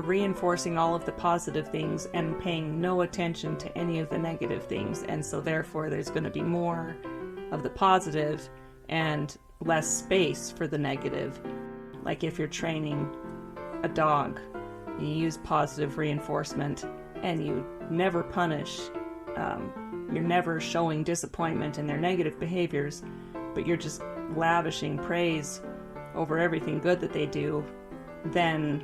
reinforcing all of the positive things and paying no attention to any of the negative things. And so therefore there's going to be more of the positive and less space for the negative. Like if you're training a dog, you use positive reinforcement and you never punish. You're never showing disappointment in their negative behaviors, but you're just lavishing praise over everything good that they do. Then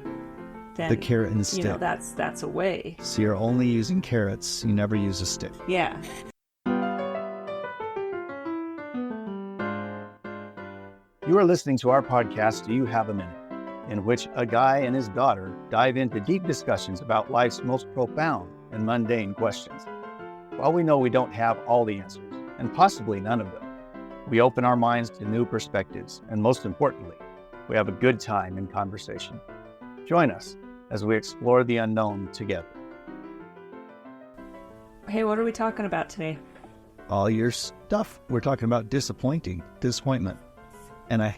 the carrot and stick. That's a way. So you're only using carrots. You never use a stick. Yeah. You are listening to our podcast, Do You Have a Minute?, in which a guy and his daughter dive into deep discussions about life's most profound and mundane questions. While we know we don't have all the answers, and possibly none of them, we open our minds to new perspectives, and most importantly, we have a good time in conversation. Join us as we explore the unknown together. Hey, what are we talking about today? All your stuff. We're talking about disappointment. And I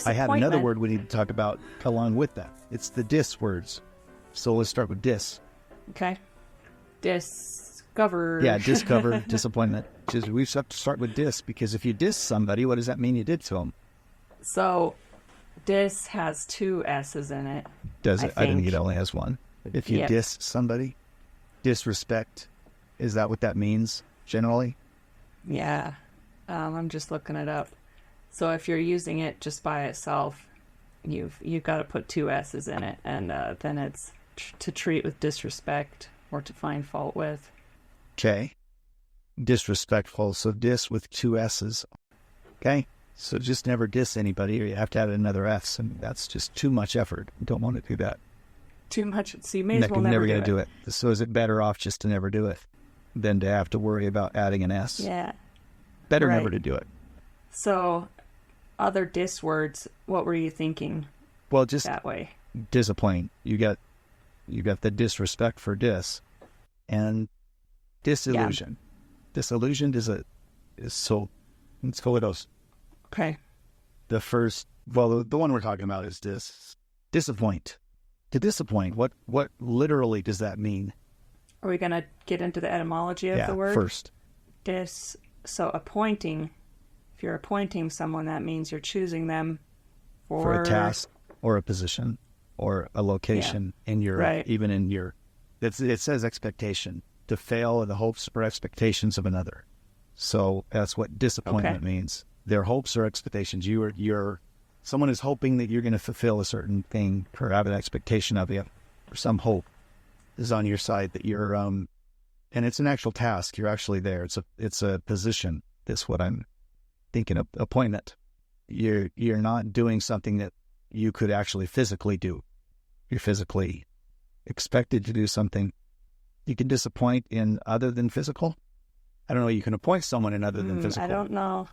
had another word we need to talk about along with that. It's the dis words. So let's start with dis. Okay. Discover. Yeah, discover, disappointment. We have to start with dis, because if you diss somebody, what does that mean you did to them? So, dis has two S's in it. Does it? I think it only has one. If you diss somebody, disrespect, is that what that means generally? Yeah. I'm just looking it up. So if you're using it just by itself, you've got to put two S's in it, and then it's to treat with disrespect or to find fault with. Okay. Disrespectful. So dis with two S's. Okay. So just never diss anybody, or you have to add another S, and that's just too much effort. You don't want to do that. Too much. So you may as well never do it. So is it better off just to never do it than to have to worry about adding an S? Yeah. Better never to do it. So other dis words, what were you thinking? Well, just that way. Disappoint. You got the disrespect for dis, and disillusion. Yeah. Disillusioned is so. Let's go with those. Okay. The one we're talking about is disappoint. To disappoint, what literally does that mean? Are we going to get into the etymology of the word? First. So appointing. If you're appointing someone, that means you're choosing them for a task or a position or a location in your, even in your, it says expectation, to fail in the hopes or expectations of another. So that's what disappointment means. Their hopes or expectations. Someone is hoping that you're going to fulfill a certain thing, or have an expectation of you, or some hope is on your side that you're, and it's an actual task. You're actually there. It's a position. That's what I'm thinking of. Appointment. You're not doing something that you could actually physically do. You're physically expected to do something. You can disappoint in other than physical. I don't know. You can appoint someone in other than physical. I don't know.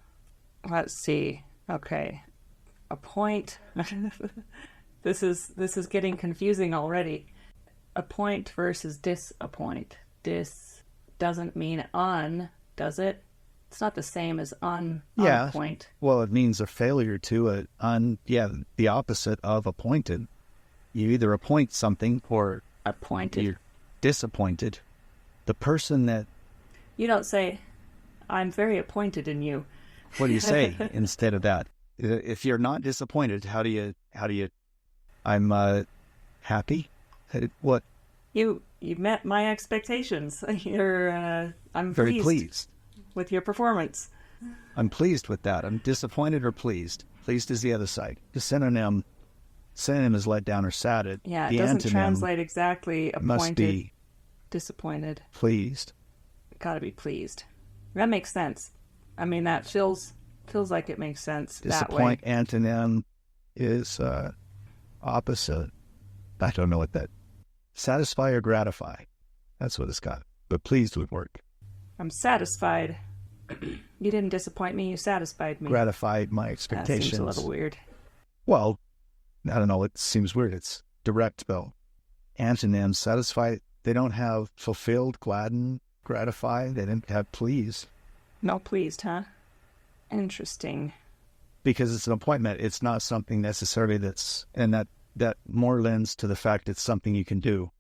Let's see. Okay. Appoint. This is getting confusing already. Appoint versus disappoint. Dis doesn't mean on, does it? It's not the same as on point. Well, it means a failure to the opposite of appointed. You either appoint something or appointed. You're disappointed. The person that you don't say, "I'm very appointed in you." What do you say instead of that? If you're not disappointed, how do you? I'm happy. What? You met my expectations. I'm very pleased with your performance. I'm pleased with that. I'm disappointed or pleased. Pleased is the other side. The synonym is let down or sad. Yeah, it doesn't translate exactly. Appointed, must be disappointed. Pleased. Gotta be pleased. That makes sense. I mean, that feels like it makes sense that way. Disappoint antonym is opposite. I don't know what that. Satisfy or gratify. That's what it's got. But pleased would work. I'm satisfied. You didn't disappoint me. You satisfied me. Gratified my expectations. That seems a little weird. Well, I don't know. It seems weird. It's direct, though. Antonyms, satisfy. They don't have fulfilled, gladden, gratify. They didn't have please. No pleased, huh? Interesting. Because it's an appointment. It's not something necessarily and that that more lends to the fact it's something you can do.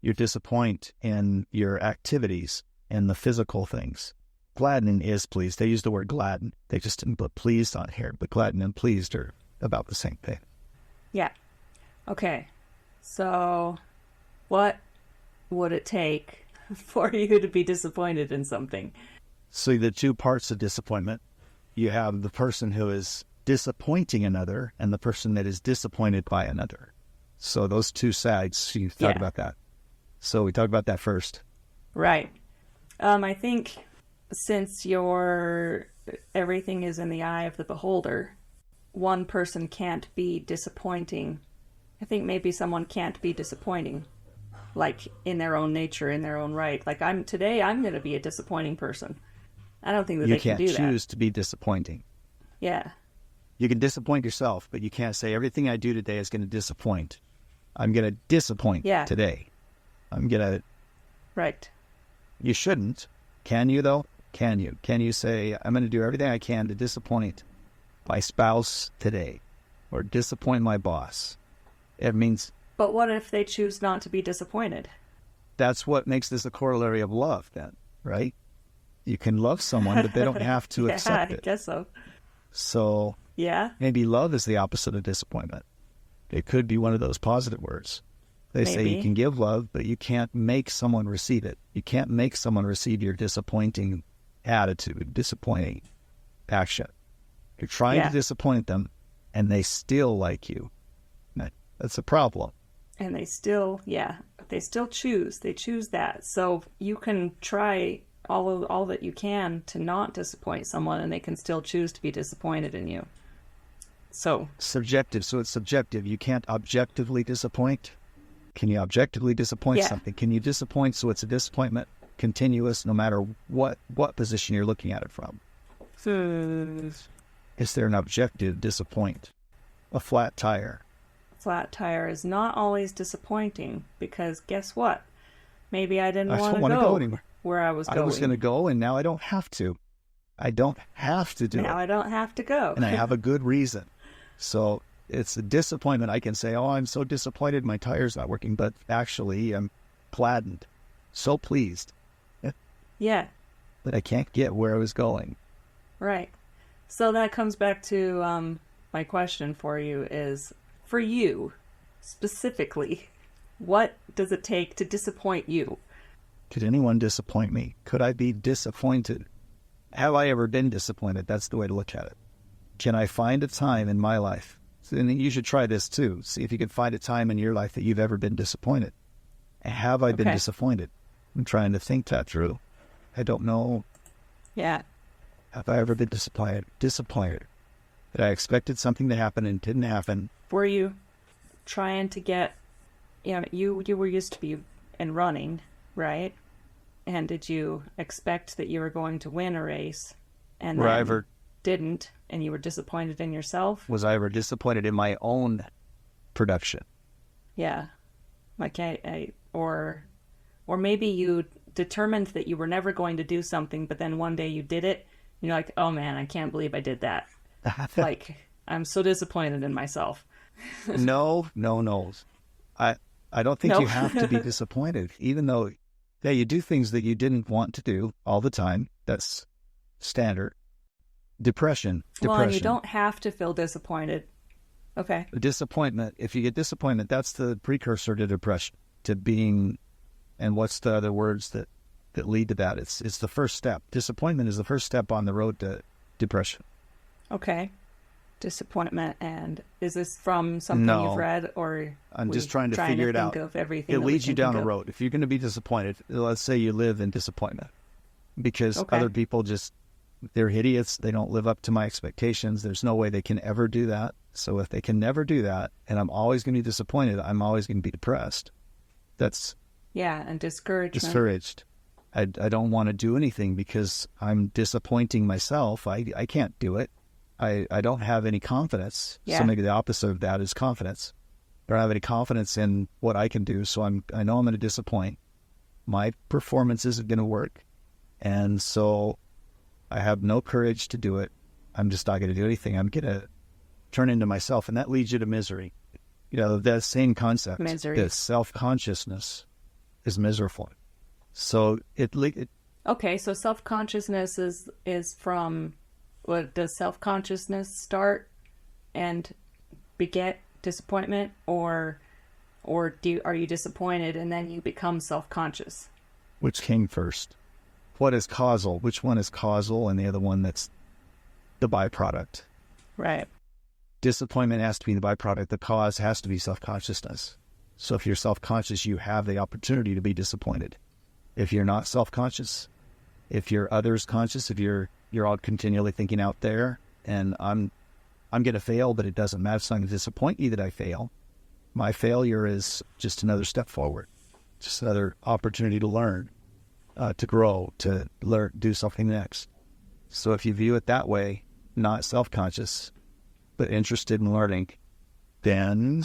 You're disappointed in your activities and the physical things. Gladden is pleased. They use the word gladden. They just didn't put pleased on here, but gladden and pleased are about the same thing. Yeah. Okay. So what would it take for you to be disappointed in something? So the two parts of disappointment, you have the person who is disappointing another and the person that is disappointed by another. So those two sides, you talk about that. So we talk about that first. Right. I think since everything is in the eye of the beholder, one person can't be disappointing. I think maybe someone can't be disappointing, like in their own nature, in their own right. Like I'm going to be a disappointing person. I don't think that they can do that. You can't choose to be disappointing. Yeah. You can disappoint yourself, but you can't say everything I do today is going to disappoint. I'm going to disappoint today. I'm going to... Right. You shouldn't. Can you, though? Can you? Can you say, I'm going to do everything I can to disappoint my spouse today or disappoint my boss? It means... But what if they choose not to be disappointed? That's what makes this a corollary of love, then, right? You can love someone, but they don't have to accept it. I guess so. So maybe love is the opposite of disappointment. It could be one of those positive words. They say you can give love, but you can't make someone receive it. You can't make someone receive your disappointing attitude, disappointing action. You're trying to disappoint them, and they still like you. That's a problem. And they still choose. They choose that. So you can try all that you can to not disappoint someone, and they can still choose to be disappointed in you. So subjective. So it's subjective. You can't objectively disappoint. Can you objectively disappoint something? Can you disappoint so it's a disappointment continuous no matter what position you're looking at it from? Is there an objective disappoint? A flat tire. Flat tire is not always disappointing because guess what? Maybe I didn't want to go anywhere. Where I was going. I was going to go, and now I don't have to. I don't have to do it. Now I don't have to go. And I have a good reason. So it's a disappointment. I can say, oh, I'm so disappointed my tire's not working, but actually I'm gladdened, so pleased. Yeah. But I can't get where I was going. Right. So that comes back to my question for you is, for you, specifically, what does it take to disappoint you? Could anyone disappoint me? Could I be disappointed? Have I ever been disappointed? That's the way to look at it. Can I find a time in my life? And you should try this too. See if you can find a time in your life that you've ever been disappointed. Have I been disappointed? I'm trying to think that through. I don't know. Yeah. Have I ever been disappointed? That I expected something to happen and it didn't happen. Were you trying to get, you were used to be in running, right? And did you expect that you were going to win a race and then didn't, and you were disappointed in yourself? Was I ever disappointed in my own production? Yeah. Like or maybe you determined that you were never going to do something, but then one day you did it. You're like, oh man, I can't believe I did that. Like, I'm so disappointed in myself. No. I don't think you have to be disappointed, even though, you do things that you didn't want to do all the time. That's standard. Depression. Well, and you don't have to feel disappointed. Okay. Disappointment. If you get disappointed, that's the precursor to depression, to being, and what's the other words that lead to that? It's the first step. Disappointment is the first step on the road to depression. Okay. Disappointment. And is this from something you've read, or I'm just trying to figure it out? It leads you down a road. If you're going to be disappointed, let's say you live in disappointment because other people they're idiots. They don't live up to my expectations. There's no way they can ever do that. So if they can never do that, and I'm always going to be disappointed, I'm always going to be depressed. That's and discouraged. I don't want to do anything because I'm disappointing myself. I can't do it. I don't have any confidence. So maybe the opposite of that is confidence. I don't have any confidence in what I can do, so I know I'm going to disappoint. My performance isn't going to work, and so I have no courage to do it. I'm just not going to do anything. I'm going to turn into myself, and that leads you to misery. That same concept, Misery. that self-consciousness is miserable. So okay, so self-consciousness is from, what, does self-consciousness start and beget disappointment, or are you disappointed and then you become self-conscious? Which came first? What is causal? Which one is causal, and the other one that's the byproduct? Right. Disappointment has to be the byproduct. The cause has to be self-consciousness. So if you're self-conscious, you have the opportunity to be disappointed. If you're not self-conscious, if you're others conscious, if you're all continually thinking out there, and I'm going to fail, but it doesn't matter. It's not going to disappoint you that I fail. My failure is just another step forward, just another opportunity to learn, to grow, to learn, do something next. So if you view it that way, not self-conscious, but interested in learning, then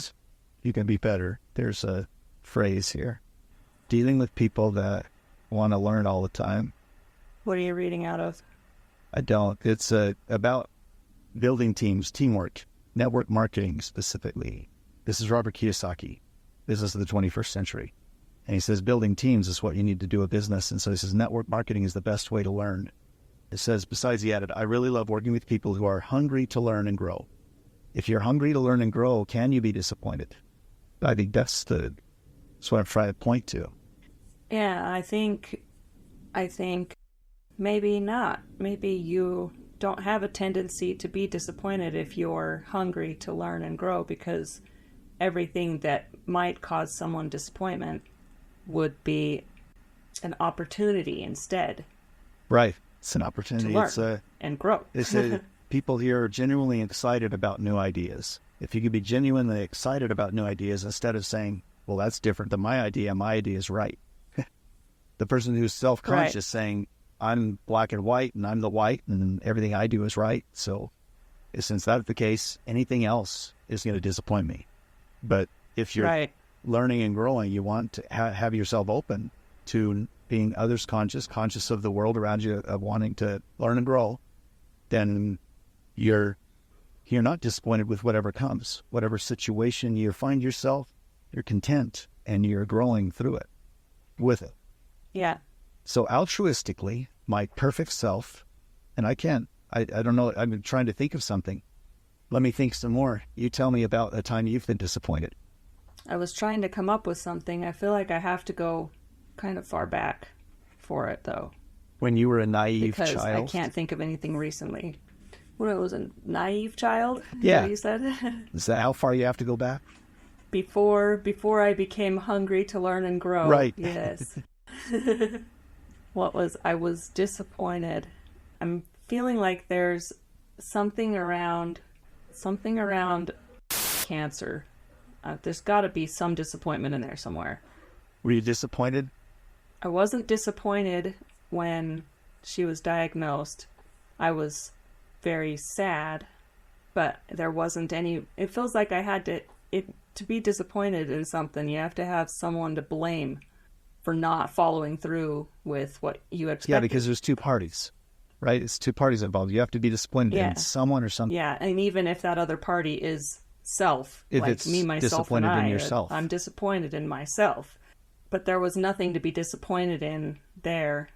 you can be better. There's a phrase here. Dealing with people that want to learn all the time. What are you reading out of? I don't. It's about building teams, teamwork, network marketing specifically. This is Robert Kiyosaki, Business of the 21st Century. And he says building teams is what you need to do a business. And so he says network marketing is the best way to learn. It says, besides, he added, I really love working with people who are hungry to learn and grow. If you're hungry to learn and grow, can you be disappointed? I think that's what I'm trying to point to. Yeah, I think maybe not. Maybe you don't have a tendency to be disappointed if you're hungry to learn and grow, because everything that might cause someone disappointment would be an opportunity instead. Right. It's an opportunity to learn and grow. People here are genuinely excited about new ideas. If you could be genuinely excited about new ideas instead of saying, well, that's different than my idea is right. The person who's self-conscious saying, I'm black and white and I'm the white and everything I do is right. So since that's the case, anything else is going to disappoint me. But if you're learning and growing, you want to have yourself open to being others conscious of the world around you, of wanting to learn and grow, then you're not disappointed with whatever comes. Whatever situation you find yourself, you're content and you're growing through it, with it. Yeah. So altruistically, my perfect self, and I don't know, I've been trying to think of something. Let me think some more. You tell me about a time you've been disappointed. I was trying to come up with something. I feel like I have to go kind of far back for it, though. When you were a naive child? Because I can't think of anything recently. When I was a naive child? Yeah. Is that what you said? Is that how far you have to go back? Before I became hungry to learn and grow. Right. Yes. I was disappointed. I'm feeling like there's something around cancer. There's got to be some disappointment in there somewhere. Were you disappointed? I wasn't disappointed when she was diagnosed. I was very sad, but there wasn't any. It feels like I had to be disappointed in something. You have to have someone to blame for not following through with what you expected. Yeah, because there's two parties, right? It's two parties involved. You have to be disappointed in someone or something. Yeah, and even if that other party is self, if like it's me, myself, disappointed and in yourself. I'm disappointed in myself. But there was nothing to be disappointed in there.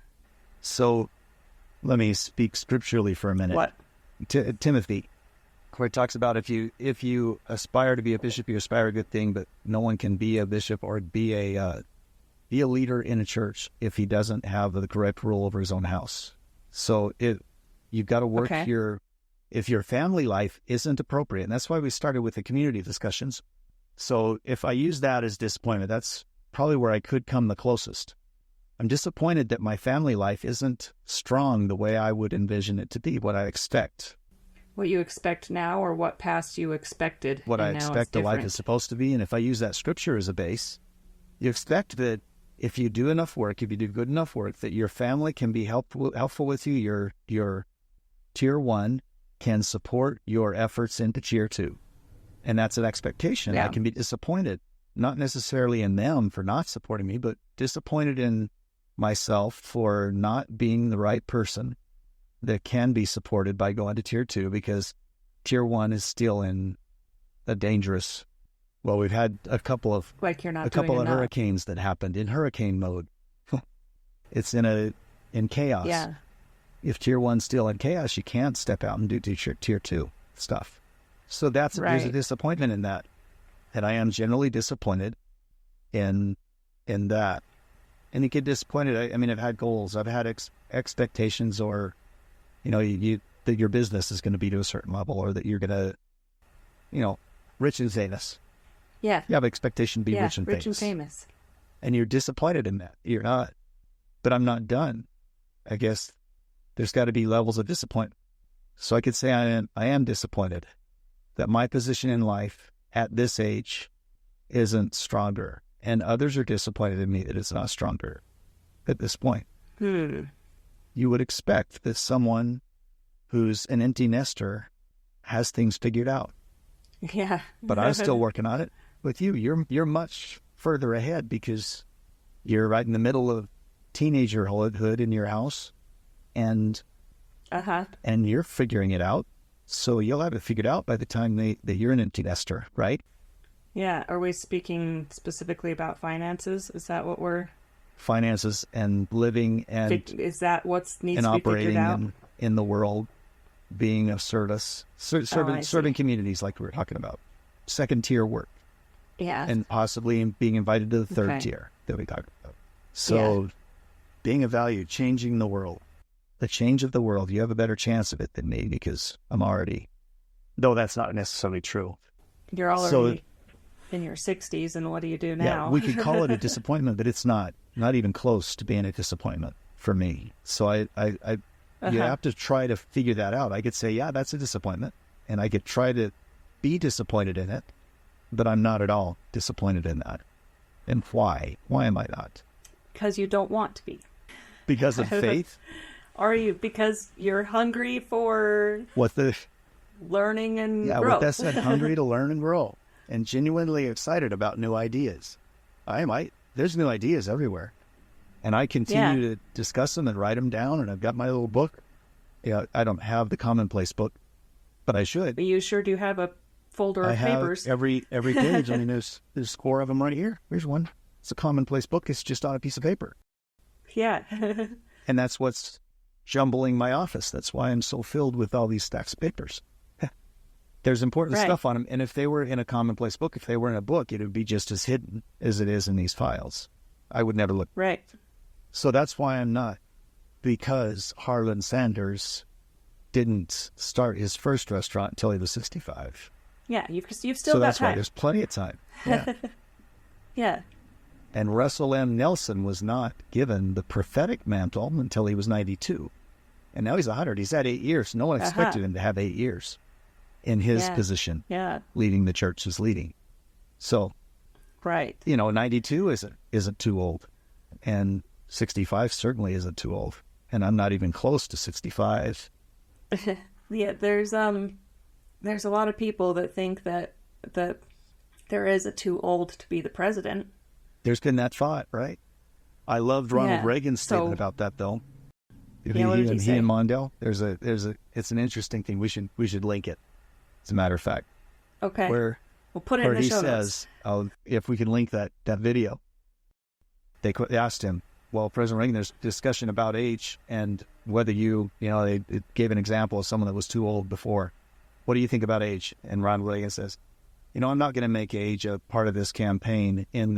So let me speak scripturally for a minute. What? Timothy, where it talks about if you aspire to be a bishop, you aspire a good thing, but no one can be a bishop or be a leader in a church if he doesn't have the correct rule over his own house. So you've got to work if your family life isn't appropriate, and that's why we started with the community discussions. So if I use that as disappointment, that's probably where I could come the closest. I'm disappointed that my family life isn't strong the way I would envision it to be, what I expect. What you expect now, or what past you expected? What I expect the life is supposed to be. And if I use that scripture as a base, you expect that if you do enough work, if you do good enough work, that your family can be helpful with you. Your tier 1 can support your efforts into tier 2. And that's an expectation. Yeah. I can be disappointed, not necessarily in them for not supporting me, but disappointed in myself for not being the right person that can be supported by going to tier 2, because tier 1 is still in a dangerous Well, we've had a couple of like you're not a couple doing of enough. hurricanes that happened in hurricane mode. It's in chaos. Yeah. If tier 1's still in chaos, you can't step out and do tier 2 stuff. So there's a disappointment in that. And I am generally disappointed in that. And you get disappointed. I mean, I've had goals. I've had expectations, or, that your business is going to be to a certain level, or that you're going to, rich and famous. Yeah. You have expectation to be rich and famous. Rich and famous. And you're disappointed in that. You're not. But I'm not done. I guess there's got to be levels of disappointment. So I could say I am disappointed that my position in life at this age isn't stronger. And others are disappointed in me that it's not stronger at this point. You would expect that someone who's an empty nester has things figured out. Yeah. But I'm still working on it. With you, you're much further ahead because you're right in the middle of teenagerhood in your house, and you're figuring it out. So you'll have it figured out by the time that you're an empty nester, right? Yeah. Are we speaking specifically about finances? Is that what we're... Finances and living and... Is that what needs to be operating figured out? in the world, being of service, serving communities like we were talking about. Second tier work. Yeah. And possibly being invited to the third tier that we talked about. So being of value, changing the world. The change of the world, you have a better chance of it than me because I'm already... Though that's not necessarily true. You're already in your 60s, and what do you do now? Yeah, we could call it a disappointment, but it's not even close to being a disappointment for me. So you have to try to figure that out. I could say, yeah, that's a disappointment, and I could try to be disappointed in it, but I'm not at all disappointed in that. And why? Why am I not? Because you don't want to be. Because of faith? Are you? Because you're hungry for learning and growth. Yeah, what that said, hungry to learn and grow. And genuinely excited about new ideas. There's new ideas everywhere. And I continue to discuss them and write them down. And I've got my little book. Yeah, I don't have the commonplace book, but I should. But you sure do have a folder of papers. Every page. I mean, there's 4 of them right here. Here's one. It's a commonplace book. It's just on a piece of paper. Yeah. And that's what's jumbling my office. That's why I'm so filled with all these stacks of papers. There's important stuff on them. And if they were in a commonplace book, if they were in a book, it would be just as hidden as it is in these files. I would never look. Right. So that's why I'm not. Because Harlan Sanders didn't start his first restaurant until he was 65. Yeah, you've still got time. So that's why there's plenty of time. Yeah. Yeah. And Russell M. Nelson was not given the prophetic mantle until he was 92. And now he's 100. He's had 8 years. No one expected him to have 8 years in his position, leading the church as leading. So, 92 isn't too old. And 65 certainly isn't too old. And I'm not even close to 65. Yeah, there's a lot of people that think that there is a too old to be the president. There's been that thought, right? I loved Ronald Reagan's statement about that, though. He and Mondale. It's an interesting thing. We should link it. As a matter of fact. Okay. We'll put it in the show notes. If we can link that video. They asked him, well, President Reagan, there's discussion about age and whether they gave an example of someone that was too old before. What do you think about age? And Ronald Reagan says, I'm not going to make age a part of this campaign in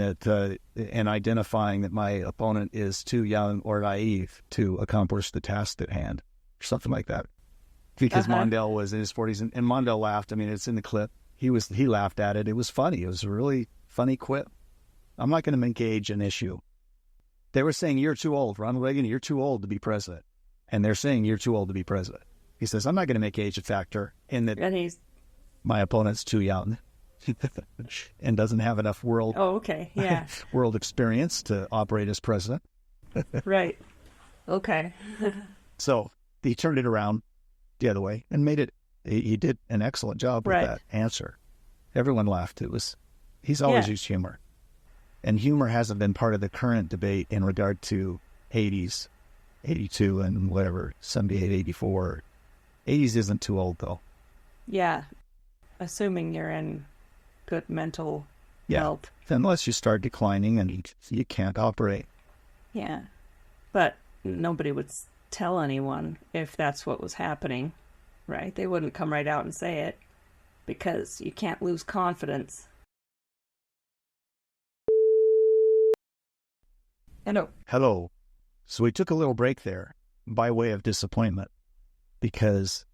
identifying that my opponent is too young or naive to accomplish the task at hand, or something like that. Because Mondale was in his 40s, and Mondale laughed. I mean, it's in the clip. He laughed at it. It was funny. It was a really funny quip. I'm not going to make age an issue. They were saying, you're too old. Ronald Reagan, you're too old to be president. And they're saying, you're too old to be president. He says, I'm not going to make age a factor in that my opponent's too young and doesn't have enough world experience to operate as president. Right. Okay. So he turned it around the other way and made it. He did an excellent job with that answer. Everyone laughed. He's always used humor. And humor hasn't been part of the current debate in regard to 80s, 82 and whatever, 78, 84. 80s isn't too old, though. Yeah. Assuming you're in good mental help. Unless you start declining and you can't operate. Yeah. But nobody would tell anyone if that's what was happening, right? They wouldn't come right out and say it because you can't lose confidence. Hello. So we took a little break there by way of disappointment because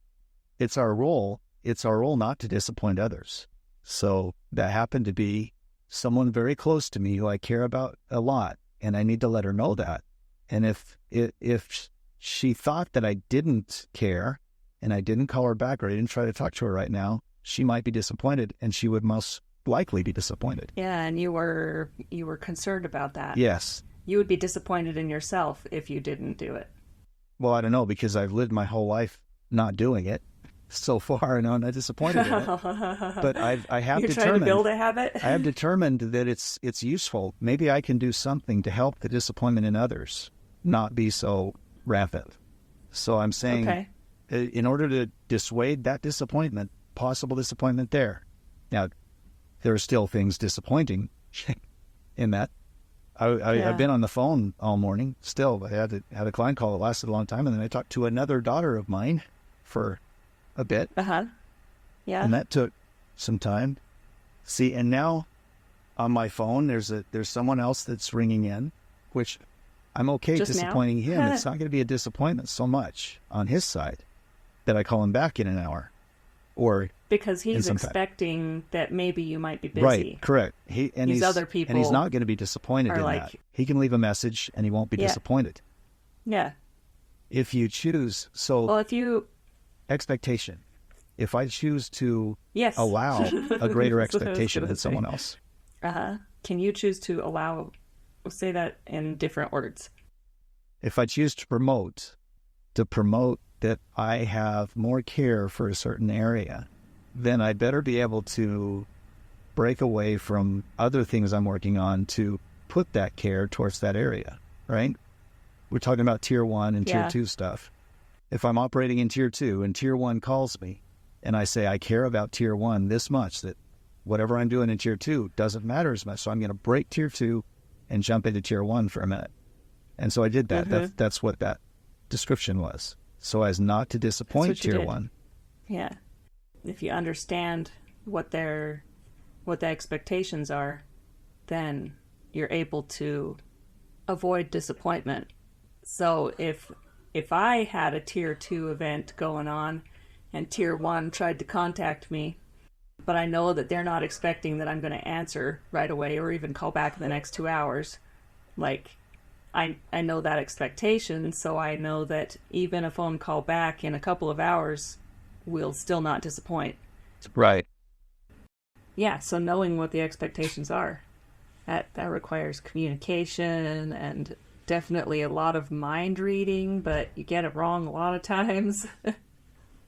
it's our role not to disappoint others. So that happened to be someone very close to me who I care about a lot, and I need to let her know that. And if she thought that I didn't care and I didn't call her back or I didn't try to talk to her right now, she might be disappointed, and she would most likely be disappointed. Yeah, and you were concerned about that. Yes. You would be disappointed in yourself if you didn't do it. Well, I don't know, because I've lived my whole life not doing it so far, and I'm not disappointed in it. But I have You're trying to build a habit? I have determined that it's useful. Maybe I can do something to help the disappointment in others not be so rampant. So I'm saying, in order to dissuade that disappointment, possible disappointment there. Now, there are still things disappointing in that. I've been on the phone all morning still. I had a client call that lasted a long time, and then I talked to another daughter of mine for a bit. Yeah. And that took some time. See, and now on my phone, there's someone else that's ringing in, which I'm okay Just disappointing now? him. It's not going to be a disappointment so much on his side that I call him back in an hour. Or because he's expecting that maybe you might be busy. Right, correct. These other people, and he's not going to be disappointed in that. He can leave a message and he won't be disappointed. Yeah. If you choose, expectation. If I choose to allow a greater expectation than someone else. Can you choose to allow? Say that in different words. If I choose to promote that I have more care for a certain area, then I better be able to break away from other things I'm working on to put that care towards that area, right? We're talking about tier 1 and tier 2 stuff. If I'm operating in tier 2 and tier 1 calls me and I say I care about tier 1 this much that whatever I'm doing in tier 2 doesn't matter as much, so I'm going to break tier 2 and jump into tier 1 for a minute. And so I did that. That's what that description was. So as not to disappoint tier 1. Yeah. If you understand what the expectations are, then you're able to avoid disappointment. So if I had a tier 2 event going on and tier 1 tried to contact me, but I know that they're not expecting that I'm going to answer right away or even call back in the next 2 hours, like I know that expectation, so I know that even a phone call back in a couple of hours will still not disappoint. Right. Yeah, so knowing what the expectations are, that requires communication and definitely a lot of mind reading, but you get it wrong a lot of times.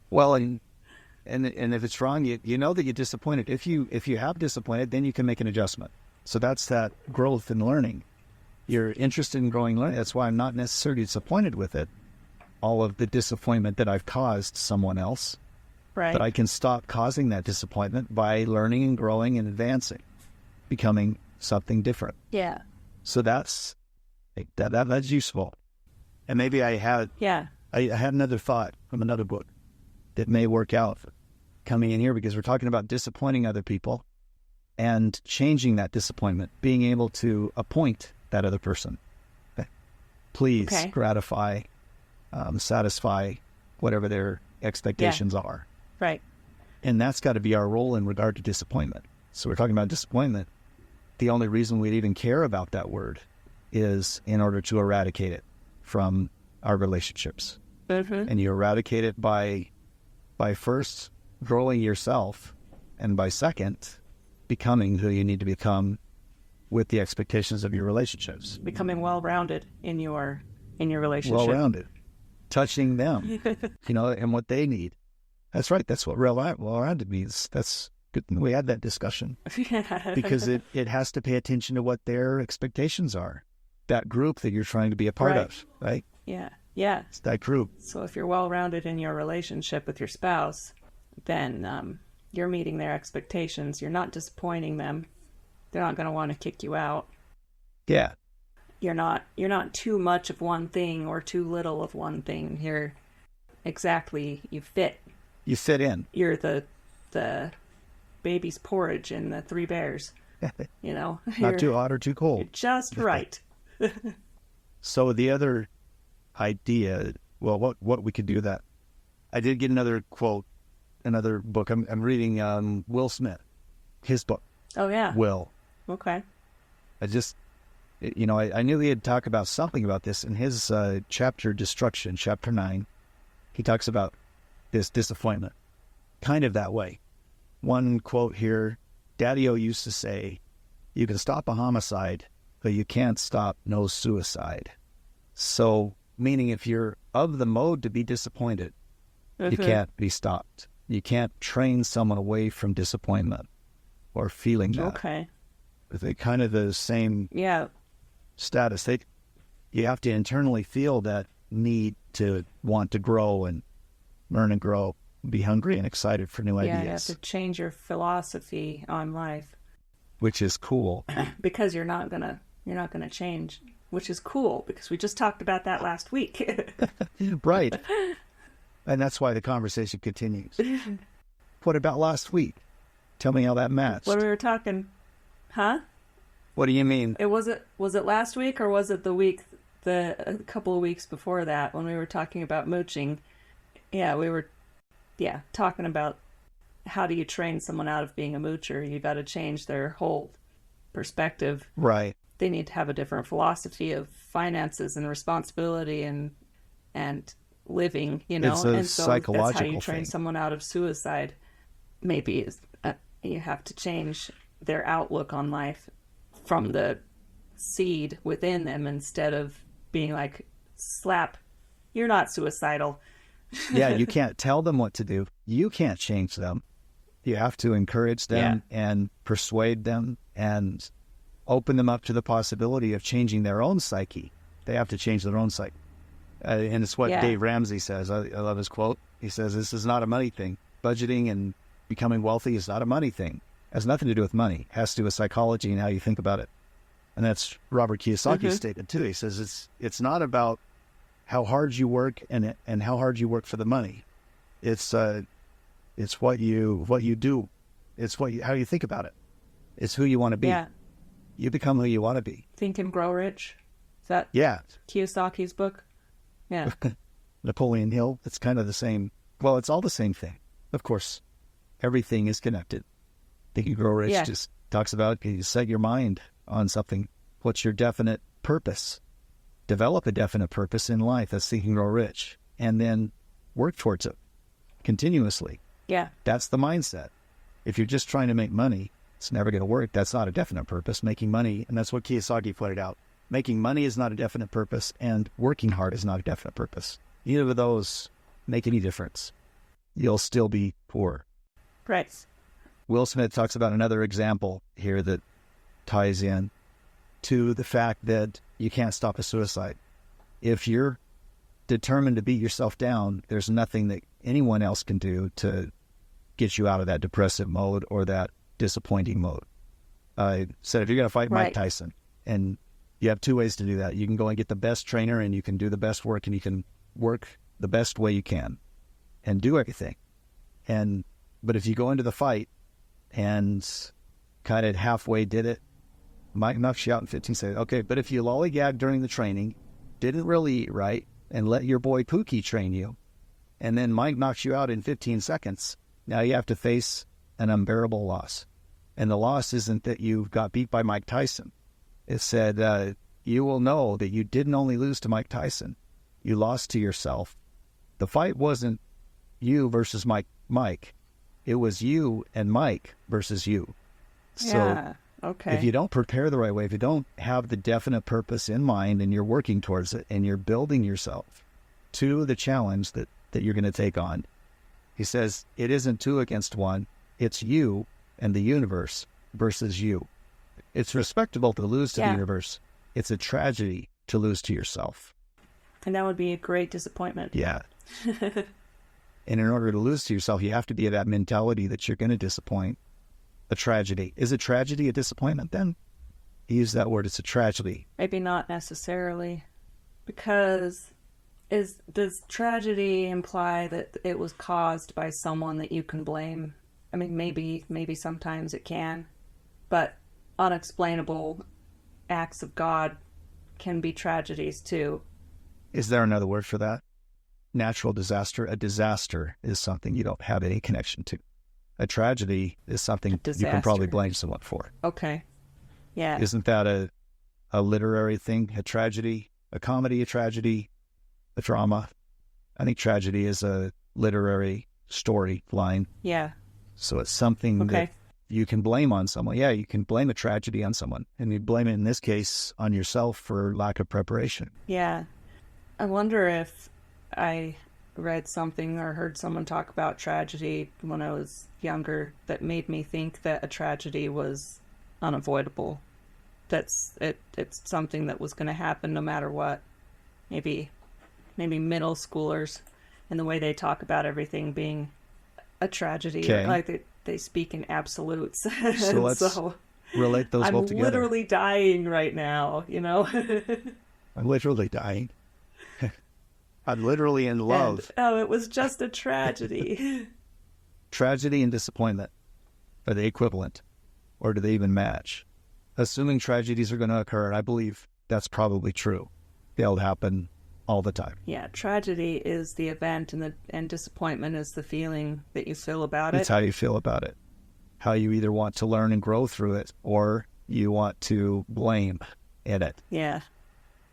Well, and if it's wrong, you know that you're disappointed. If you have disappointed, then you can make an adjustment. So that's that growth and learning. You're interested in growing, learning. That's why I'm not necessarily disappointed with it. All of the disappointment that I've caused someone else. Right. But I can stop causing that disappointment by learning and growing and advancing, becoming something different. Yeah. So that's useful. And maybe I had another thought from another book that may work out coming in here, because we're talking about disappointing other people and changing that disappointment, being able to appoint that other person. Please gratify, satisfy whatever their expectations are. Right. And that's got to be our role in regard to disappointment. So we're talking about disappointment. The only reason we'd even care about that word is in order to eradicate it from our relationships. And you eradicate it by first growing yourself, and by second, becoming who you need to become with the expectations of your relationships. Becoming well-rounded in your relationship. Well-rounded. Touching them, and what they need. That's right. That's what well-rounded means. That's good. We had that discussion. Because it has to pay attention to what their expectations are. That group that you're trying to be a part of, right? Yeah. It's that group. So if you're well-rounded in your relationship with your spouse, then you're meeting their expectations. You're not disappointing them. They're not going to want to kick you out. Yeah. You're not too much of one thing or too little of one thing. You fit. You fit in. You're the baby's porridge in the Three Bears. Not too hot or too cold. You're just right. So the other idea, well, what we could do that. I did get another quote, another book. I'm reading Will Smith, his book. Oh yeah. Will. Okay. I knew he had talked about something about this in his chapter Destruction, chapter 9. He talks about this disappointment, kind of that way. One quote here, Daddy-O used to say, you can stop a homicide, but you can't stop no suicide. So, meaning if you're of the mode to be disappointed, you can't be stopped. You can't train someone away from disappointment or feeling that. Okay. They kind of the same status. You have to internally feel that need to want to grow and learn and grow, be hungry and excited for new ideas. Yeah, you have to change your philosophy on life, which is cool. Because you're not gonna change, which is cool because we just talked about that last week. Right. And that's why the conversation continues. What about last week? Tell me how that matched. When we were talking, huh? What do you mean? Was it last week or was it a couple of weeks before that when we were talking about mooching? Yeah, we were talking about how do you train someone out of being a moocher? You got to change their whole perspective. Right. They need to have a different philosophy of finances and responsibility and living, It's a psychological that's how you train thing. someone out of suicide. Maybe you have to change their outlook on life from the seed within them instead of being like, slap, you're not suicidal. Yeah, you can't tell them what to do. You can't change them. You have to encourage them and persuade them and open them up to the possibility of changing their own psyche. They have to change their own psyche. And it's what Dave Ramsey says. I love his quote. He says, this is not a money thing. Budgeting and becoming wealthy is not a money thing. It has nothing to do with money. It has to do with psychology and how you think about it. And that's Robert Kiyosaki's statement too. He says it's not about how hard you work and how hard you work for the money. It's what you do. It's how you think about it. It's who you want to be. Yeah. You become who you want to be. Think and Grow Rich. Is that Kiyosaki's book? Yeah. Napoleon Hill. It's kind of the same. Well, it's all the same thing. Of course, everything is connected. Think and Grow Rich just talks about you set your mind on something. What's your definite purpose? Develop a definite purpose in life. That's Think and Grow Rich. And then work towards it continuously. Yeah. That's the mindset. If you're just trying to make money, it's never going to work. That's not a definite purpose. Making money, and that's what Kiyosaki pointed out. Making money is not a definite purpose, and working hard is not a definite purpose. Neither of those make any difference. You'll still be poor. Right. Will Smith talks about another example here that ties in to the fact that you can't stop a suicide. If you're determined to beat yourself down, there's nothing that anyone else can do to get you out of that depressive mode or that disappointing mode. I said, if you're going to fight Mike Tyson, and you have two ways to do that. You can go and get the best trainer and you can do the best work and you can work the best way you can and do everything. But if you go into the fight and kind of halfway did it, Mike knocks you out in 15 seconds. Okay, but if you lollygag during the training, didn't really eat right, and let your boy Pookie train you, and then Mike knocks you out in 15 seconds, now you have to face an unbearable loss. And the loss isn't that you got beat by Mike Tyson. It said, you will know that you didn't only lose to Mike Tyson. You lost to yourself. The fight wasn't you versus Mike. It was you and Mike versus you. So if you don't prepare the right way, if you don't have the definite purpose in mind and you're working towards it and you're building yourself to the challenge that you're going to take on, he says, it isn't two against one. It's you and the universe versus you. It's respectable to lose to the universe. It's a tragedy to lose to yourself. And that would be a great disappointment. Yeah. And in order to lose to yourself, you have to be of that mentality that you're going to disappoint. a tragedy. Is a tragedy a disappointment then? Use that word, it's a tragedy. Maybe not necessarily, because does tragedy imply that it was caused by someone that you can blame? I mean, maybe sometimes it can, but unexplainable acts of God can be tragedies too. Is there another word for that? Natural disaster. A disaster is something you don't have any connection to. A tragedy is something you can probably blame someone for. Okay. Yeah. Isn't that a literary thing? A tragedy, a comedy, a tragedy, a drama. I think tragedy is a literary story line. Yeah. So it's something that you can blame on someone. Yeah, you can blame a tragedy on someone. And you blame it, in this case, on yourself for lack of preparation. Yeah. I wonder if I read something or heard someone talk about tragedy when I was younger that made me think that a tragedy was unavoidable. It's something that was going to happen no matter what. Maybe middle schoolers and the way they talk about everything being a tragedy. Okay. Like they speak in absolutes. So let's relate those both together. I'm literally dying right now, I'm literally dying. I'm literally in love. And, it was just a tragedy. Tragedy and disappointment, are they equivalent? Or do they even match? Assuming tragedies are going to occur, I believe that's probably true. They'll happen all the time. Yeah, tragedy is the event, and disappointment is the feeling that you feel about it. It's how you feel about it. How you either want to learn and grow through it, or you want to blame in it. Yeah.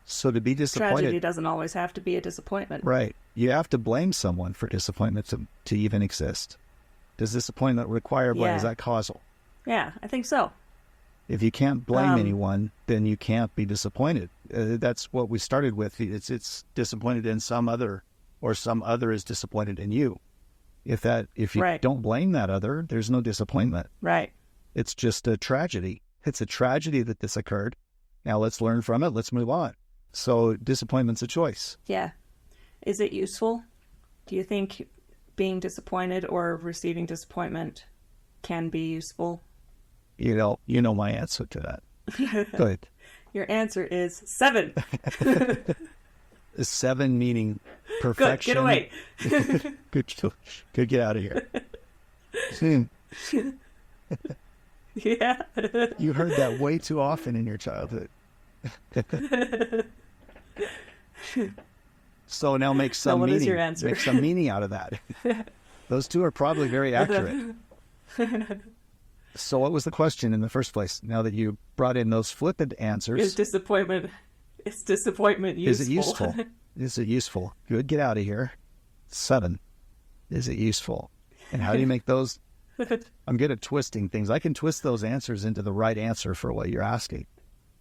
So to be disappointed... Tragedy doesn't always have to be a disappointment. Right. You have to blame someone for disappointment to even exist. Does disappointment require blame? Yeah. Is that causal? Yeah, I think so. If you can't blame anyone, then you can't be disappointed. That's what we started with. It's disappointed in some other, or some other is disappointed in you. If you don't blame that other, there's no disappointment. Right. It's just a tragedy. It's a tragedy that this occurred. Now let's learn from it. Let's move on. So disappointment's a choice. Yeah. Is it useful? Do you think being disappointed or receiving disappointment can be useful? You know my answer to that. Good. Your answer is 7. 7 meaning perfection. Good, get away. Good, get out of here. Yeah. You heard that way too often in your childhood. So now make some what meaning. Is your answer? Make some meaning out of that. Those two are probably very accurate. So what was the question in the first place? Now that you brought in those flippant answers. Is disappointment useful? Is it useful? Is it useful? Good, get out of here. 7. Is it useful? And how do you make those? I'm good at twisting things. I can twist those answers into the right answer for what you're asking.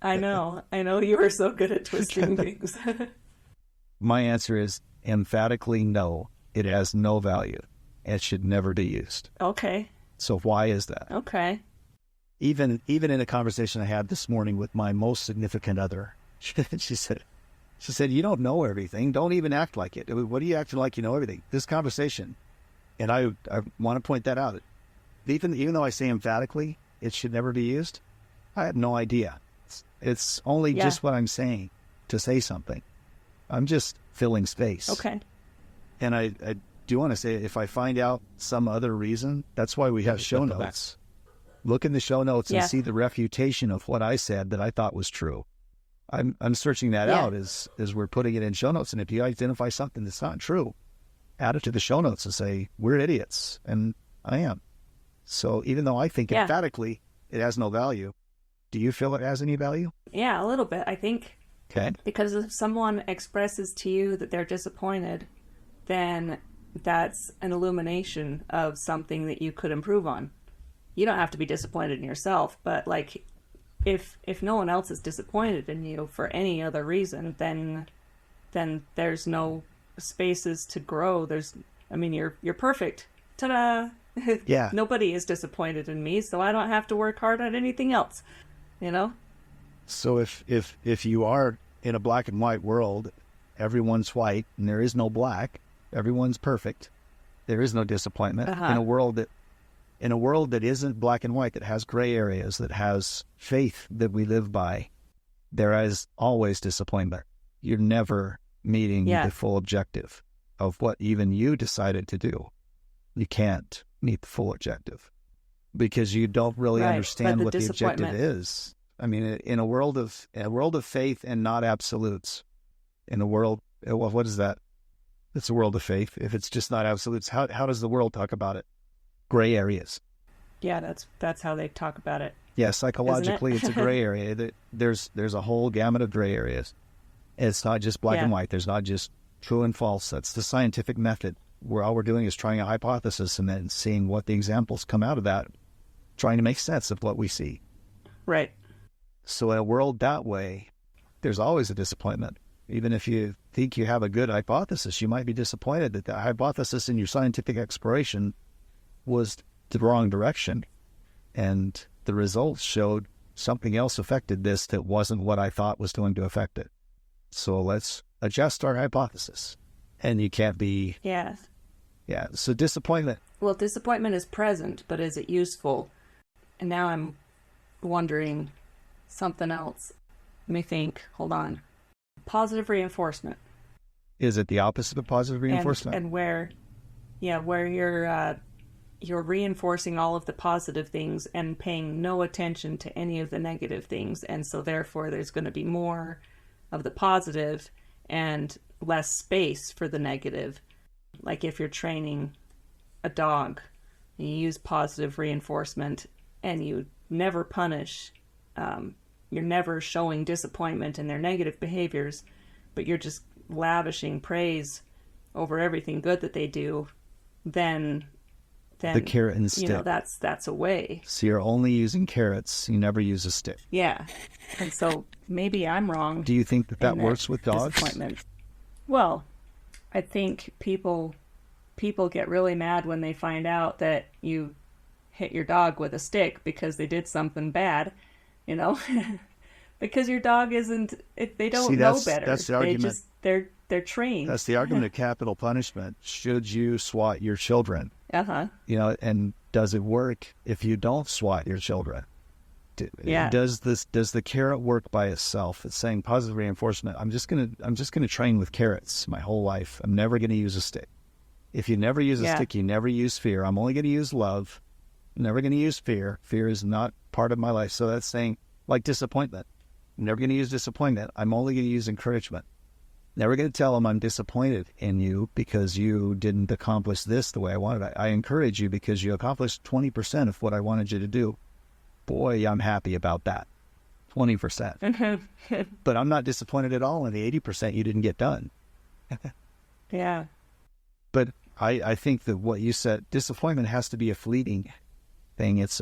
I know you are so good at twisting things. My answer is emphatically no. It has no value. It should never be used. Okay. So why is that? Okay. Even in a conversation I had this morning with my most significant other, she said, you don't know everything. Don't even act like it. What are you acting like you know everything? This conversation, and I want to point that out. Even though I say emphatically it should never be used, I had no idea. It's only just what I'm saying to say something. I'm just filling space. Okay. And I do want to say, if I find out some other reason, that's why we have show notes. Look in the show notes and see the refutation of what I said that I thought was true. I'm searching that out as we're putting it in show notes. And if you identify something that's not true, add it to the show notes and say, we're idiots. And I am. So even though I think emphatically it has no value, do you feel it has any value? Yeah, a little bit, I think. Okay. Because if someone expresses to you that they're disappointed, then that's an illumination of something that you could improve on. You don't have to be disappointed in yourself, but like if no one else is disappointed in you for any other reason, then there's no spaces to grow. You're perfect. Ta-da! Yeah. Nobody is disappointed in me, so I don't have to work hard on anything else. So if you are in a black and white world, everyone's white and there is no black, everyone's perfect, there is no disappointment. In a world that In a world that isn't black and white, that has gray areas, that has faith that we live by, there is always disappointment. You're never meeting the full objective of what even you decided to do. You can't meet the full objective because you don't really understand what the objective is. I mean, in a world of faith and not absolutes, in a world, well, what is that? It's a world of faith. If it's just not absolutes, how does the world talk about it? Gray areas. Yeah, that's how they talk about it. Yeah, psychologically, it's a gray area. There's a whole gamut of gray areas. It's not just black and white. There's not just true and false. That's the scientific method, where all we're doing is trying a hypothesis and then seeing what the examples come out of that, trying to make sense of what we see. Right. So in a world that way, there's always a disappointment. Even if you think you have a good hypothesis, you might be disappointed that the hypothesis in your scientific exploration was the wrong direction. And the results showed something else affected this that wasn't what I thought was going to affect it. So let's adjust our hypothesis. And you can't be... Yeah. Yeah, so disappointment. Well, disappointment is present, but is it useful? And now I'm wondering something else. Let me think. Hold on. Positive reinforcement. Is it the opposite of positive reinforcement? And where you're reinforcing all of the positive things and paying no attention to any of the negative things, and so therefore there's going to be more of the positive and less space for the negative. Like if you're training a dog, you use positive reinforcement and you never punish, you're never showing disappointment in their negative behaviors, but you're just lavishing praise over everything good that they do, then the carrot and stick. That's a way. So you're only using carrots. You never use a stick. Yeah. And so maybe I'm wrong. Do you think that works with dogs? Disappointment. Well, I think people get really mad when they find out that you hit your dog with a stick because they did something bad, because your dog they don't know better. That's the argument. They're trained. That's the argument of capital punishment. Should you swat your children? Uh-huh. And does it work if you don't swat your children? Does the carrot work by itself? It's saying positive reinforcement. I'm just gonna train with carrots my whole life. I'm never gonna use a stick. If you never use a stick, you never use fear. I'm only gonna use love. I'm never gonna use fear. Fear is not part of my life. So that's saying, like disappointment. I'm never gonna use disappointment. I'm only gonna use encouragement. Never going to tell them I'm disappointed in you because you didn't accomplish this the way I wanted. I encourage you because you accomplished 20% of what I wanted you to do. Boy, I'm happy about that. 20%. But I'm not disappointed at all in the 80% you didn't get done. Yeah. But I think that what you said, disappointment has to be a fleeting thing. It's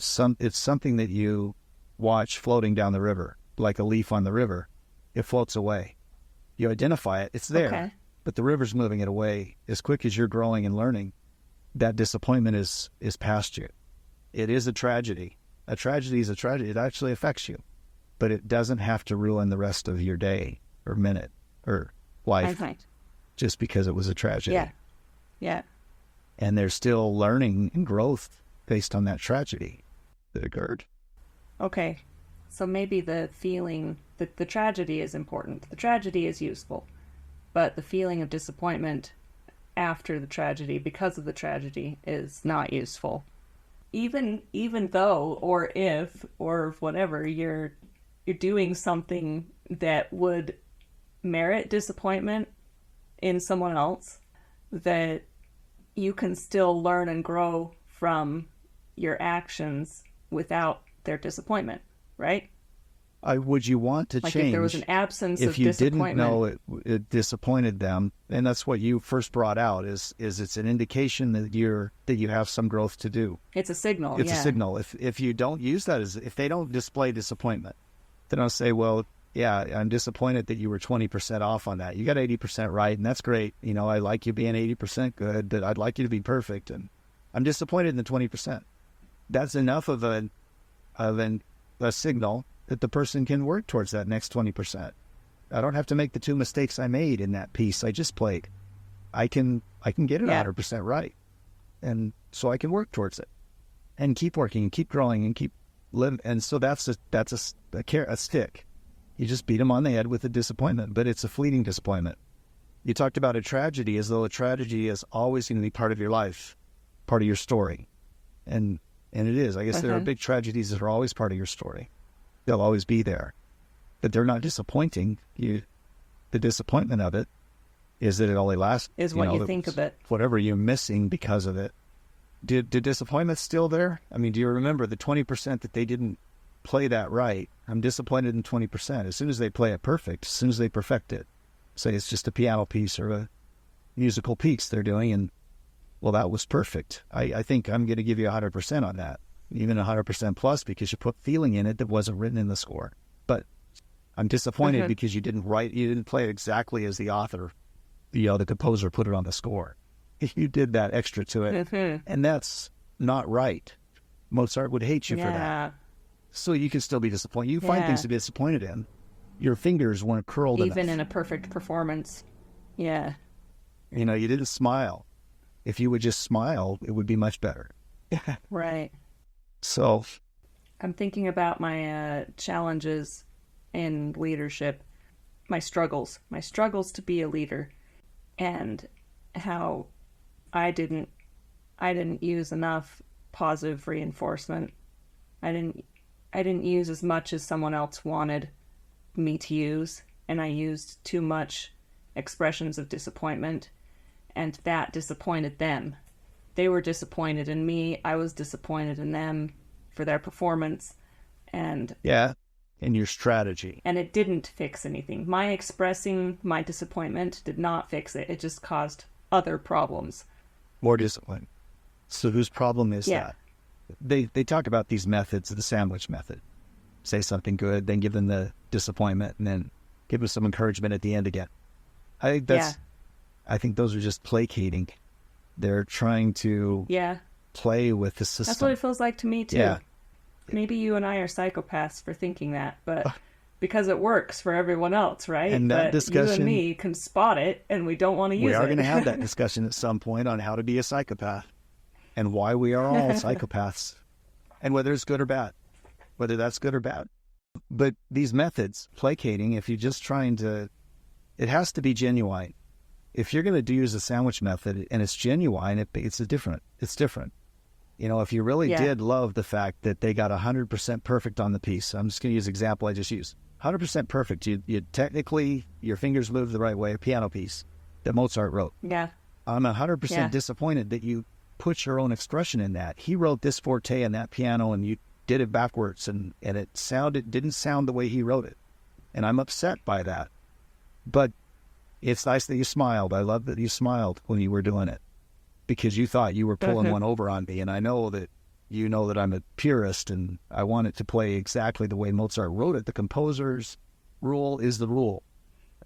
something that you watch floating down the river, like a leaf on the river. It floats away. You identify it, it's there, but the river's moving it away. As quick as you're growing and learning, that disappointment is past you. It is a tragedy. A tragedy is a tragedy. It actually affects you, but it doesn't have to ruin the rest of your day or minute or life just because it was a tragedy. Yeah. Yeah. And there's still learning and growth based on that tragedy that occurred. Okay. So maybe the feeling that the tragedy is important. The tragedy is useful. But the feeling of disappointment after the tragedy, because of the tragedy, is not useful. Even though, or if, or whatever, you're doing something that would merit disappointment in someone else, that you can still learn and grow from your actions without their disappointment. Right? Would you want to change if there was an absence of disappointment? If you didn't know it disappointed them, and that's what you first brought out, is it's an indication that you have some growth to do. It's a signal. It's a signal. If you don't use that, if they don't display disappointment, then I'll say, well, yeah, I'm disappointed that you were 20% off on that. You got 80% right, and that's great. I like you being 80% good, but I'd like you to be perfect, and I'm disappointed in the 20%. That's enough of a signal that the person can work towards that next 20%. I don't have to make the two mistakes I made in that piece I just played. I can get it 100% right. And so I can work towards it and keep working and keep growing and keep living. And so that's a stick. You just beat them on the head with a disappointment, but it's a fleeting disappointment. You talked about a tragedy as though a tragedy is always going to be part of your life, part of your story. And it is. I guess there are big tragedies that are always part of your story. They'll always be there. But they're not disappointing. The disappointment of it is that it only lasts. Is what you think of it. Whatever you're missing because of it. Did disappointment still there? I mean, do you remember the 20% that they didn't play that right? I'm disappointed in 20%. As soon as they play it perfect, as soon as they perfect it, say it's just a piano piece or a musical piece they're doing, and well, that was perfect. I think I'm going to give you 100% on that, even 100% plus, because you put feeling in it that wasn't written in the score. But I'm disappointed because you didn't play it exactly as the author, the composer put it on the score. You did that extra to it, and that's not right. Mozart would hate you for that. So you can still be disappointed. You find things to be disappointed in. Your fingers weren't curled enough. Even in a perfect performance. Yeah. You didn't smile. If you would just smile, it would be much better. Right. So I'm thinking about my challenges in leadership, my struggles to be a leader, and how I didn't use enough positive reinforcement. I didn't use as much as someone else wanted me to use, and I used too much expressions of disappointment, and that disappointed them. They were disappointed in me. I was disappointed in them for their performance, and your strategy. And it didn't fix anything. My expressing my disappointment did not fix it. It just caused other problems. More discipline. So whose problem is that? They talk about these methods, the sandwich method. Say something good, then give them the disappointment, and then give them some encouragement at the end again. I think those are just placating. They're trying to play with the system. That's what it feels like to me too. Yeah. Maybe you and I are psychopaths for thinking that, but because it works for everyone else, right? And that discussion, you and me can spot it, and we don't want to use it. We are going to have that discussion at some point on how to be a psychopath and why we are all psychopaths and whether it's good or bad, whether that's good or bad. But these methods, placating, if you're just trying to, it has to be genuine. If you're going to use a sandwich method and it's genuine, it's different. If you really did love the fact that they got 100% perfect on the piece, I'm just going to use the example I just used. 100% perfect. You technically, your fingers moved the right way, a piano piece that Mozart wrote. Yeah. I'm 100% disappointed that you put your own expression in that. He wrote this forte in that piano and you did it backwards and it didn't sound the way he wrote it. And I'm upset by that. But it's nice that you smiled. I love that you smiled when you were doing it, because you thought you were pulling one over on me. And I know that you know that I'm a purist and I want it to play exactly the way Mozart wrote it. The composer's rule is the rule.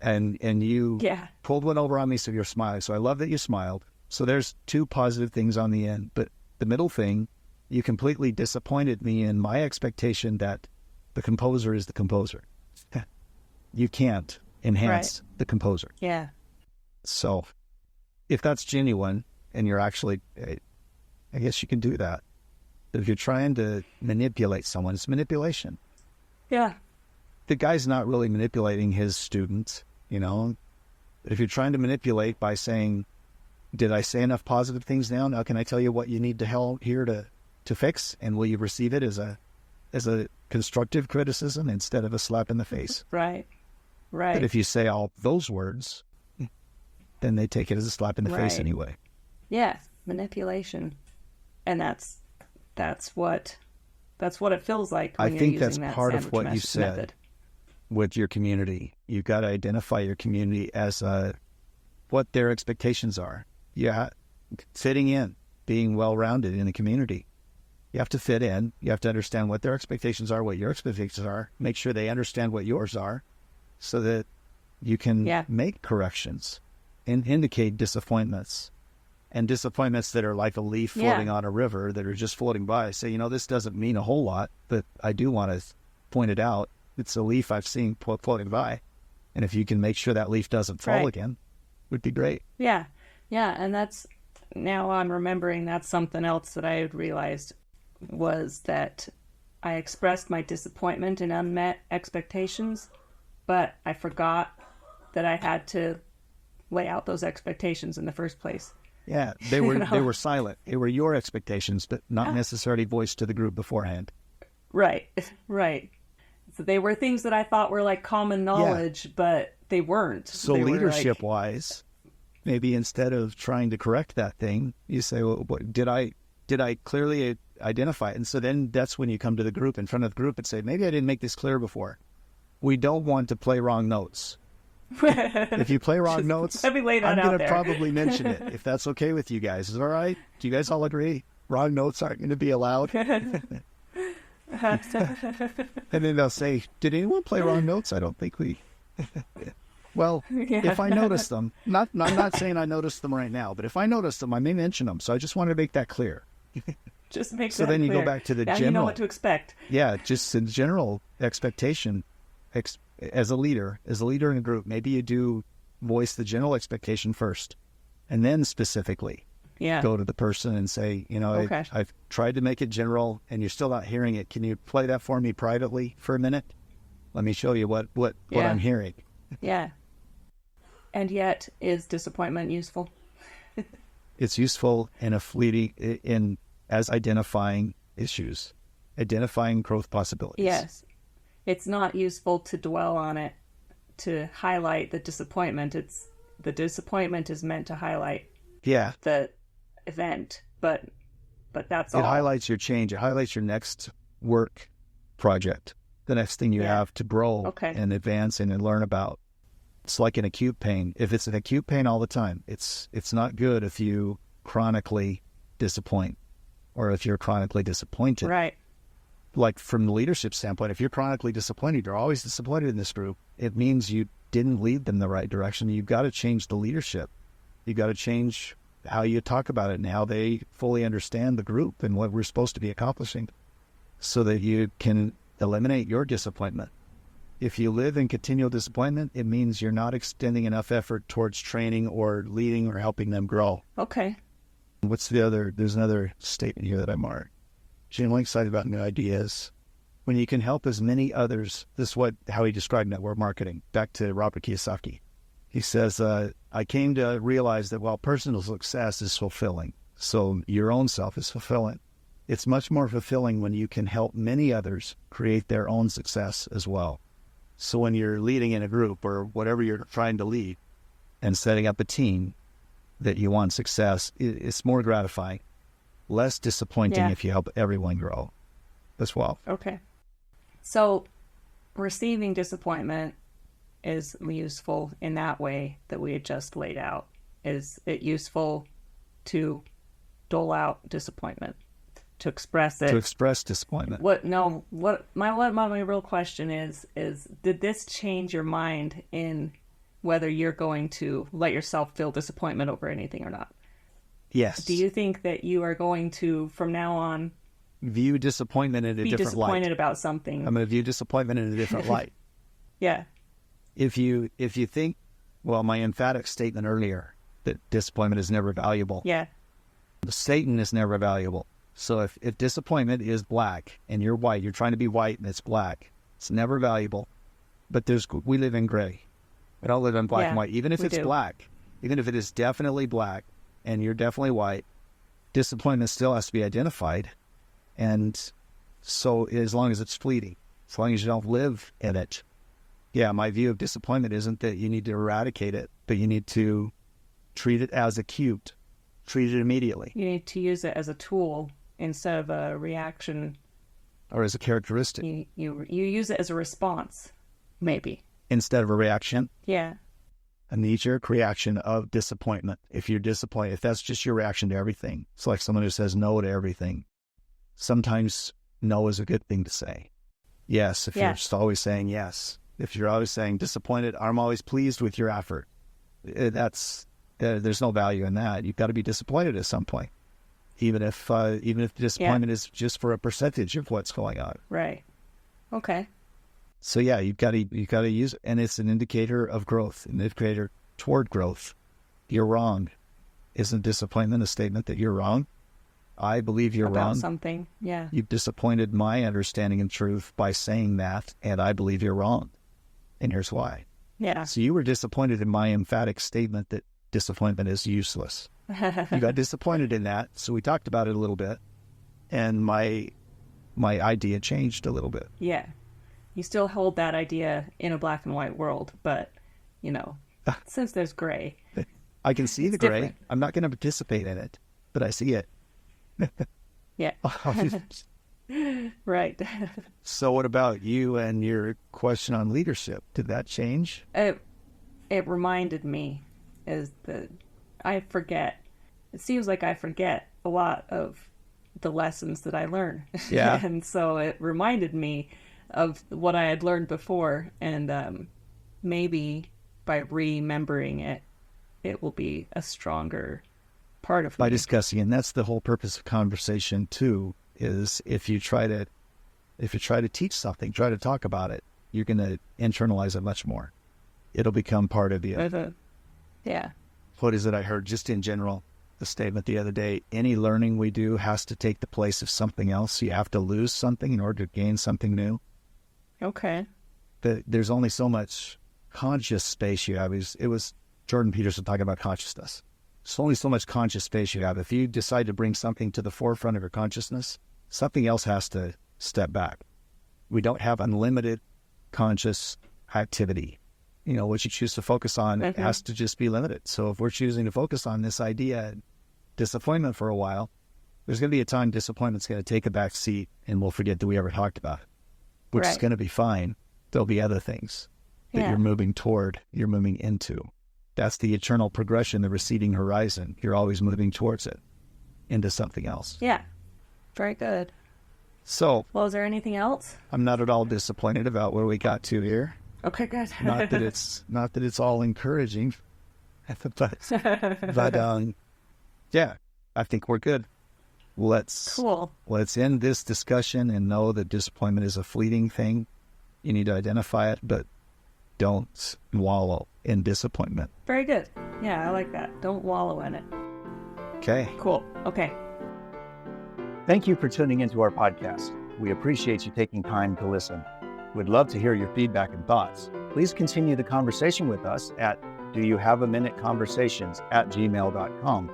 And you pulled one over on me, so you're smiling. So I love that you smiled. So there's two positive things on the end. But the middle thing, you completely disappointed me in my expectation that the composer is the composer. You can't enhance the composer. Yeah. So if that's genuine, and you're actually, I guess you can do that. But if you're trying to manipulate someone, it's manipulation. Yeah. The guy's not really manipulating his students, But if you're trying to manipulate by saying, did I say enough positive things now? Now can I tell you what you need to here to fix? And will you receive it as a constructive criticism instead of a slap in the face? Right. But if you say all those words, then they take it as a slap in the face anyway. Yeah, manipulation, and that's what it feels like when I think you're using that's that part of what you said method. With your community. You've got to identify your community as what their expectations are. Yeah, fitting in, being well-rounded in a community. You have to fit in. You have to understand what their expectations are, what your expectations are. Make sure they understand what yours are, so that you can make corrections and indicate disappointments. And disappointments that are like a leaf floating on a river that are just floating by. Say, this doesn't mean a whole lot, but I do want to point it out. It's a leaf I've seen floating by. And if you can make sure that leaf doesn't fall again, would be great. Yeah. Yeah. And now I'm remembering that's something else that I had realized was that I expressed my disappointment in unmet expectations, but I forgot that I had to lay out those expectations in the first place. Yeah, they were silent. They were your expectations, but not necessarily voiced to the group beforehand. Right. So they were things that I thought were like common knowledge, but they weren't. So they leadership-wise, maybe instead of trying to correct that thing, you say, well, did I clearly identify it? And so then that's when you come to the group, in front of the group, and say, maybe I didn't make this clear before. We don't want to play wrong notes. If you play wrong notes, I'm going to probably mention it, if that's okay with you guys. Is it all right? Do you guys all agree? Wrong notes aren't going to be allowed? And then they'll say, did anyone play wrong notes? I don't think we... Well, if I notice them, I'm not saying I noticed them right now, but if I notice them, I may mention them. So I just wanted to make that clear. Just make so that then you clear. Go back to the now general. You know what to expect. Yeah, just in general expectation. As a leader in a group, maybe you do voice the general expectation first, and then specifically go to the person and say, I've tried to make it general, and you're still not hearing it. Can you play that for me privately for a minute? Let me show you what I'm hearing. Yeah. And yet, is disappointment useful? It's useful as identifying issues, identifying growth possibilities. Yes. It's not useful to dwell on it, to highlight the disappointment. The disappointment is meant to highlight the event, but that's all. It highlights your change. It highlights your next work project, the next thing you have to grow and advance in and learn about. It's like an acute pain. If it's an acute pain all the time, it's not good if you chronically disappoint or if you're chronically disappointed. Right. Like from the leadership standpoint, if you're chronically disappointed, you're always disappointed in this group, it means you didn't lead them the right direction. You've got to change the leadership. You've got to change how you talk about it and how they fully understand the group and what we're supposed to be accomplishing so that you can eliminate your disappointment. If you live in continual disappointment, it means you're not extending enough effort towards training or leading or helping them grow. Okay. There's another statement here that I marked. Generally excited about new ideas. When you can help as many others, this is how he described network marketing, back to Robert Kiyosaki. He says, I came to realize that while personal success is fulfilling, so your own self is fulfilling, it's much more fulfilling when you can help many others create their own success as well. So when you're leading in a group or whatever you're trying to lead and setting up a team that you want success, it's more gratifying. Less disappointing if you help everyone grow as well. Okay. So receiving disappointment is useful in that way that we had just laid out. Is it useful to dole out disappointment, to express it? To express disappointment. My real question is did this change your mind in whether you're going to let yourself feel disappointment over anything or not? Yes. Do you think that you are going to, from now on, view disappointment in a different light? Be disappointed about something. I'm going to view disappointment in a different light. Yeah. If you think, my emphatic statement earlier that disappointment is never valuable. Yeah. Satan is never valuable. So if disappointment is black and you're white, you're trying to be white and it's black, it's never valuable. But we live in gray. We don't live in black and white. Even if it's black, even if it is definitely black, and you're definitely white, disappointment still has to be identified. And so as long as it's fleeting, as long as you don't live in it, my view of disappointment isn't that you need to eradicate it, but you need to treat it as acute, treat it immediately. You need to use it as a tool instead of a reaction. Or as a characteristic. You use it as a response, maybe. Instead of a reaction? Yeah. A knee-jerk reaction of disappointment. If you're disappointed, if that's just your reaction to everything, it's like someone who says no to everything. Sometimes no is a good thing to say. Yes, if you're just always saying yes. If you're always saying disappointed, I'm always pleased with your effort. There's no value in that. You've got to be disappointed at some point, even if disappointment is just for a percentage of what's going on. Right. Okay. So you've got to use it, and it's an indicator of growth, an indicator toward growth. You're wrong. Isn't disappointment a statement that you're wrong? I believe you're about wrong. Something, yeah. You've disappointed my understanding and truth by saying that, and I believe you're wrong. And here's why. Yeah. So you were disappointed in my emphatic statement that disappointment is useless. You got disappointed in that, so we talked about it a little bit, and my idea changed a little bit. Yeah. You still hold that idea in a black and white world, but, since there's gray. I can see the gray. Different. I'm not going to participate in it, but I see it. Yeah. Right. So what about you and your question on leadership? Did that change? It reminded me I forget. It seems like I forget a lot of the lessons that I learn. Yeah. And so it reminded me of what I had learned before, and maybe by remembering it, it will be a stronger part of by me. Discussing, and that's the whole purpose of conversation too, is if you try to teach something, try to talk about it, you're going to internalize it much more. It'll become part of you. Yeah. What is it I heard just in general, the statement the other day, any learning we do has to take the place of something else. You have to lose something in order to gain something new. Okay. There's only so much conscious space you have. It was Jordan Peterson talking about consciousness. There's only so much conscious space you have. If you decide to bring something to the forefront of your consciousness, something else has to step back. We don't have unlimited conscious activity. What you choose to focus on has to just be limited. So if we're choosing to focus on this idea, disappointment for a while, there's going to be a time disappointment's going to take a back seat and we'll forget that we ever talked about it, which is going to be fine. There'll be other things that you're moving toward, you're moving into. That's the eternal progression, the receding horizon. You're always moving towards it, into something else. Yeah. Very good. So, well, is there anything else? I'm not at all disappointed about where we got to here. Okay, good. not that it's all encouraging, but yeah, I think we're good. Let's end this discussion and know that disappointment is a fleeting thing. You need to identify it, but don't wallow in disappointment. Very good. Yeah, I like that. Don't wallow in it. Okay. Cool. Okay. Thank you for tuning into our podcast. We appreciate you taking time to listen. We'd love to hear your feedback and thoughts. Please continue the conversation with us at doyouhaveaminuteconversations@gmail.com.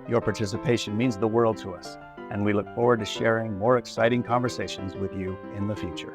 Your participation means the world to us, and we look forward to sharing more exciting conversations with you in the future.